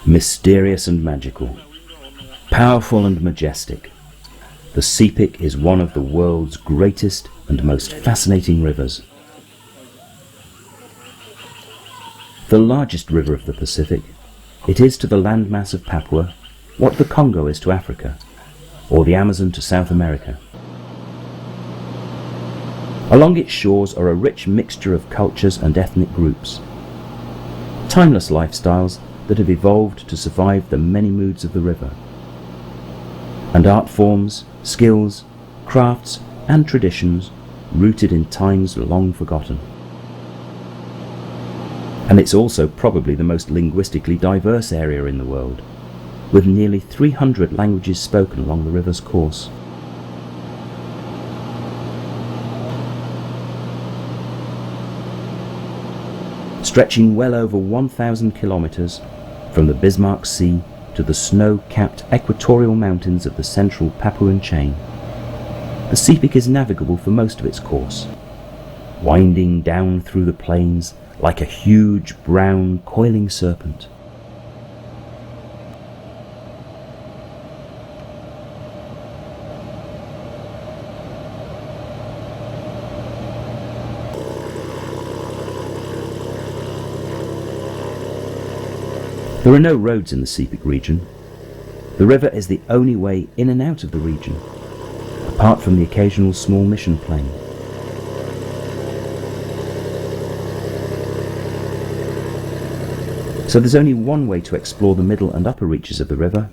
Mysterious and magical, powerful and majestic, the Sepik is one of the world's greatest and most fascinating rivers. The largest river of the Pacific, it is to the landmass of Papua what the Congo is to Africa, or the Amazon to South America. Along its shores are a rich mixture of cultures and ethnic groups, timeless lifestyles that have evolved to survive the many moods of the river, and art forms, skills, crafts and traditions rooted in times long forgotten. And it's also probably the most linguistically diverse area in the world, with nearly 300 languages spoken along the river's course. Stretching well over 1,000 kilometres from the Bismarck Sea to the snow-capped equatorial mountains of the central Papuan chain, the Sepik is navigable for most of its course, winding down through the plains like a huge brown coiling serpent. There are no roads in the Sepik region. The river is the only way in and out of the region, apart from the occasional small mission plane. So there's only one way to explore the middle and upper reaches of the river,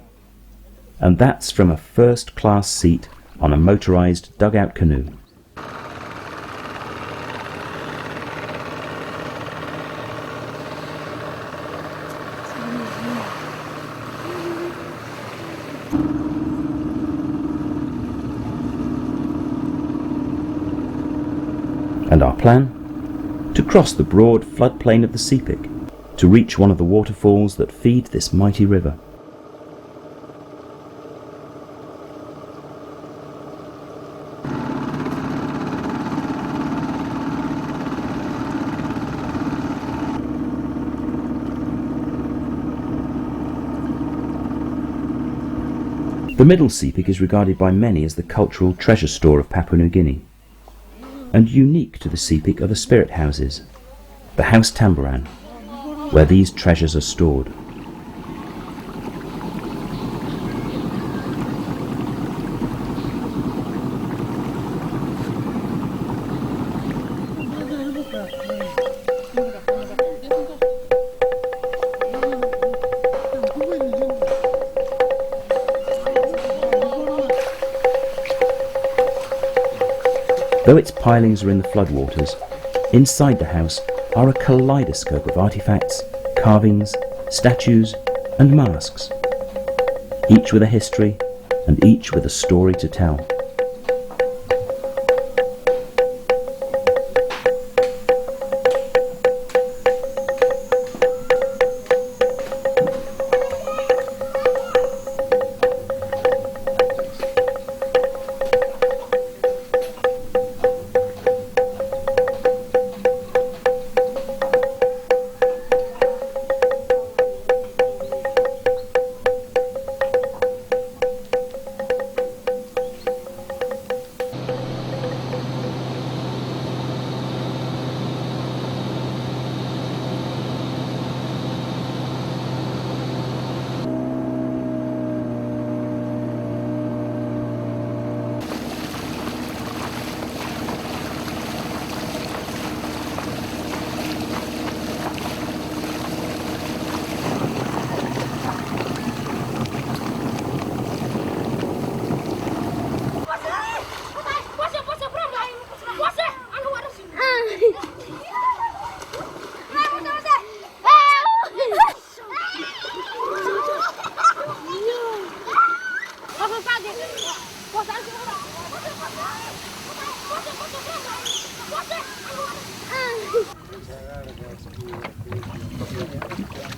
and that's from a first-class seat on a motorised dugout canoe. And our plan? To cross the broad floodplain of the Sepik, to reach one of the waterfalls that feed this mighty river. The Middle Sepik is regarded by many as the cultural treasure store of Papua New Guinea. And unique to the Sepik are the spirit houses, the House Tamboran, where these treasures are stored. Though its pilings are in the floodwaters, inside the house are a kaleidoscope of artifacts, carvings, statues and masks, each with a history and each with a story to tell.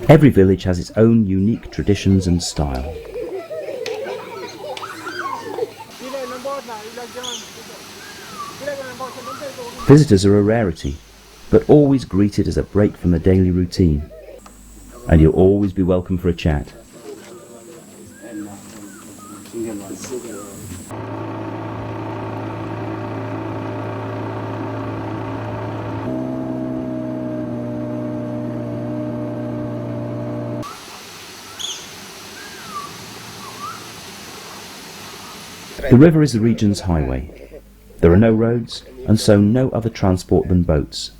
Every village has its own unique traditions and style. Visitors are a rarity, but always greeted as a break from the daily routine. And you'll always be welcome for a chat. The river is the region's highway. There are no roads, and so no other transport than boats.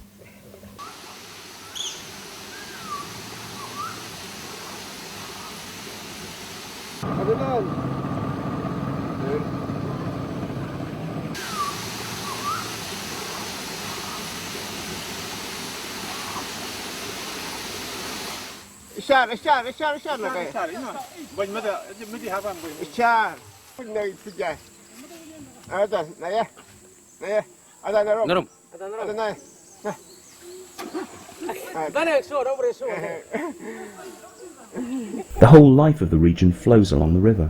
The whole life of the region flows along the river.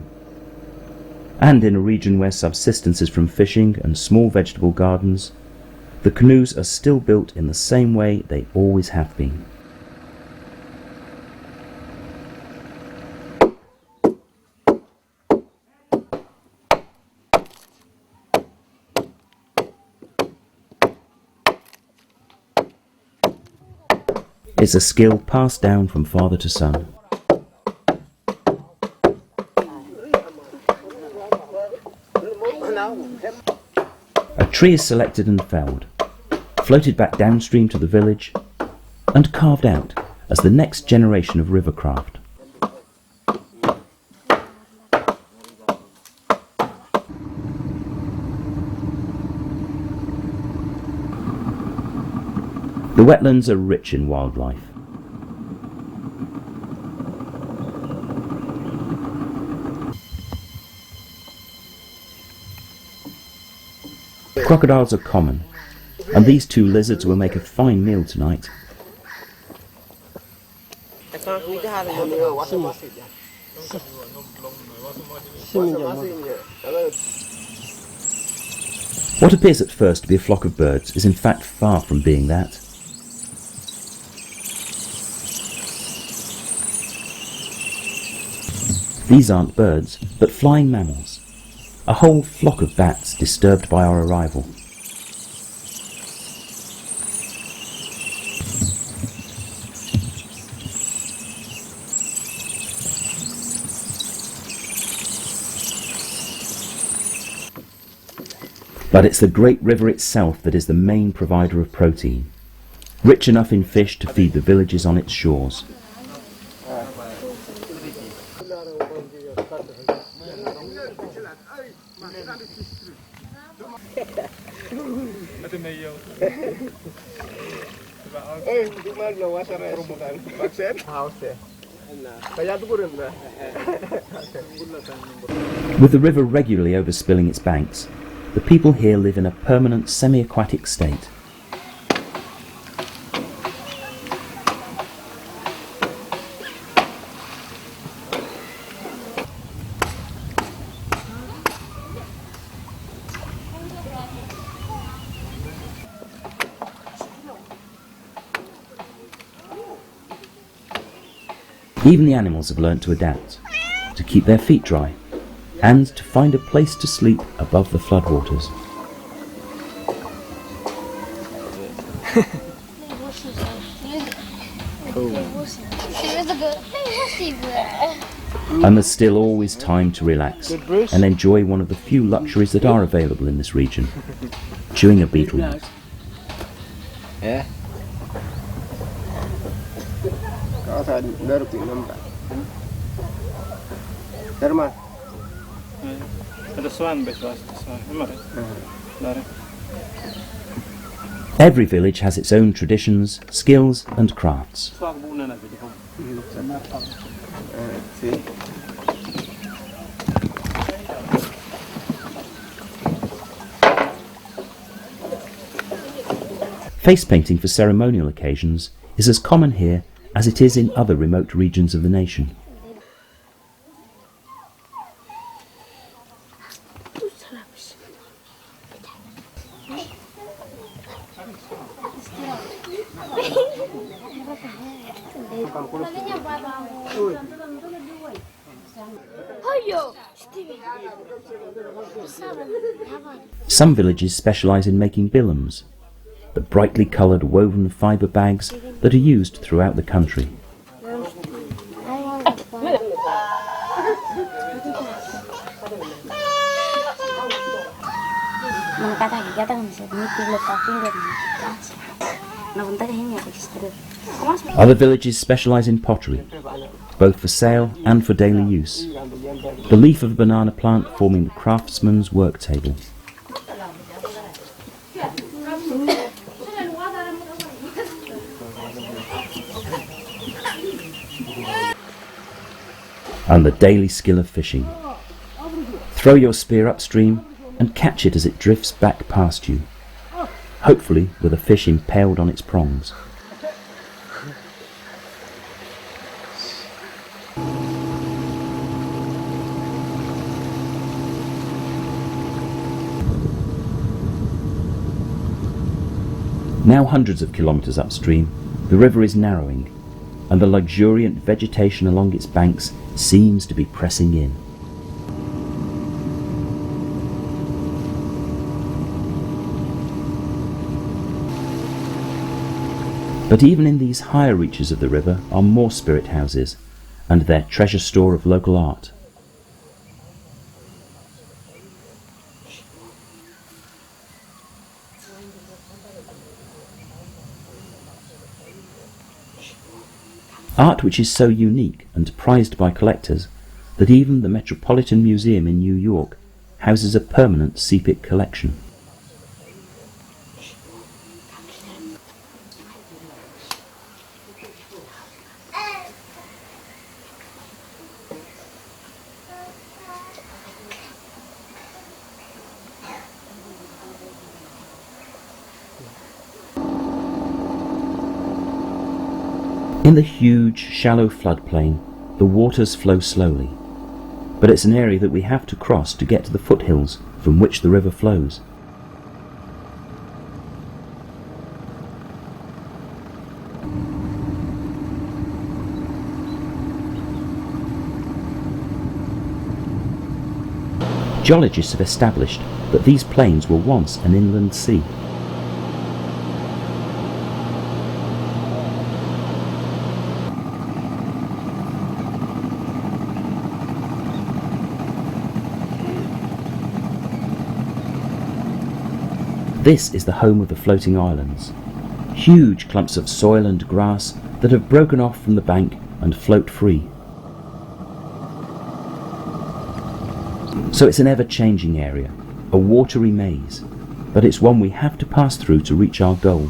And in a region where subsistence is from fishing and small vegetable gardens, the canoes are still built in the same way they always have been. It's a skill passed down from father to son. A tree is selected and felled, floated back downstream to the village, and carved out as the next generation of rivercraft. The wetlands are rich in wildlife. Crocodiles are common, and these two lizards will make a fine meal tonight. What appears at first to be a flock of birds is in fact far from being that. These aren't birds, but flying mammals. A whole flock of bats disturbed by our arrival. But it's the great river itself that is the main provider of protein, rich enough in fish to feed the villages on its shores. With the river regularly overspilling its banks, the people here live in a permanent semi-aquatic state. Even the animals have learnt to adapt, to keep their feet dry, and to find a place to sleep above the floodwaters. And there's still always time to relax and enjoy one of the few luxuries that are available in this region, chewing a beetle nut. Yeah. Every village has its own traditions, skills and crafts. Face painting for ceremonial occasions is as common here as it is in other remote regions of the nation. Some villages specialize in making billams, the brightly colored woven fiber bags that are used throughout the country. Other villages specialize in pottery, both for sale and for daily use, the leaf of a banana plant forming the craftsman's work table. And the daily skill of fishing. Throw your spear upstream and catch it as it drifts back past you, hopefully with a fish impaled on its prongs. Now hundreds of kilometres upstream, the river is narrowing, and the luxuriant vegetation along its banks seems to be pressing in. But even in these higher reaches of the river are more spirit houses, and their treasure store of local art. Art which is so unique and prized by collectors that even the Metropolitan Museum in New York houses a permanent Sepik collection. In the huge, shallow floodplain, the waters flow slowly, but it's an area that we have to cross to get to the foothills from which the river flows. Geologists have established that these plains were once an inland sea. This is the home of the floating islands, huge clumps of soil and grass that have broken off from the bank and float free. So it's an ever-changing area, a watery maze, but it's one we have to pass through to reach our goal.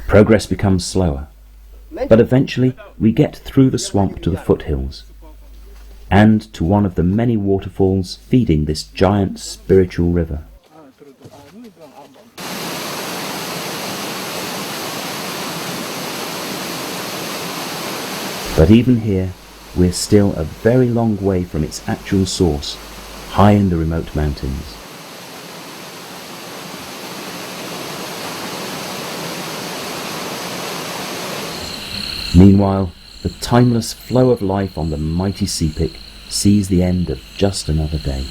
Progress becomes slower, but eventually we get through the swamp to the foothills, and to one of the many waterfalls feeding this giant spiritual river. But even here, we're still a very long way from its actual source, high in the remote mountains. Meanwhile, the timeless flow of life on the mighty Sepik sees the end of just another day.